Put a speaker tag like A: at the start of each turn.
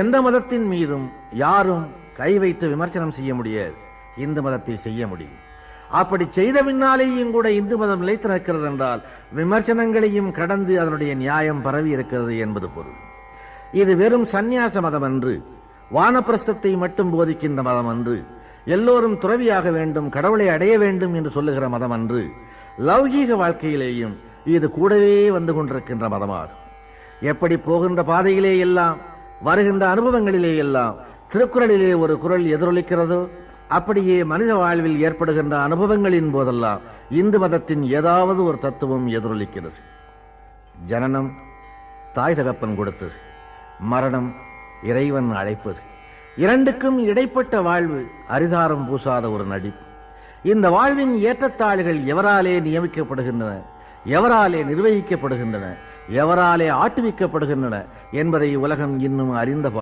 A: எந்த மதத்தின் மீதும் யாரும் கை வைத்து விமர்சனம் செய்ய முடியாது. இந்து மதத்தை செய்ய முடியும். அப்படி செய்த பின்னாலேயும் கூட இந்து மதம் நிலைத்து நிற்கிறது என்றால் விமர்சனங்களையும் கடந்து அதனுடைய நியாயம் பரவி இருக்கிறது என்பது பொருள். இது வெறும் சந்நியாச மதம் அன்று, வானப்பிரஸ்தத்தை மட்டும் போதிக்கின்ற மதம் அன்று, எல்லோரும் துறவியாக வேண்டும், கடவுளை அடைய வேண்டும் என்று சொல்லுகிற மதம் அன்று. லௌகீக வாழ்க்கையிலேயும் இது கூடவே வந்து கொண்டிருக்கின்ற மதமாகும். எப்படி போகின்ற பாதையிலே எல்லாம், வருகின்ற அனுபவங்களிலே எல்லாம் திருக்குறளிலே ஒரு குறள் எதிரொலிக்கிறதோ, அப்படியே மனித வாழ்வில் ஏற்படுகின்ற அனுபவங்களின் போதெல்லாம் இந்து மதத்தின் ஏதாவது ஒரு தத்துவம் எதிரொலிக்கிறது. ஜனனம் தாய் தகப்பன் கொடுத்தது, மரணம் இறைவன் அழைப்பது. இரண்டுக்கும் இடைப்பட்ட வாழ்வு அரிதாரம் பூசாத ஒரு நடிப்பு. இந்த வாழ்வின் ஏற்றத்தாழ்கள் எவராலே நியமிக்கப்படுகின்றன, எவராலே நிர்வகிக்கப்படுகின்றன, எவராலே ஆட்டுவிக்கப்படுகின்றன என்பதை உலகம் இன்னும் அறிந்த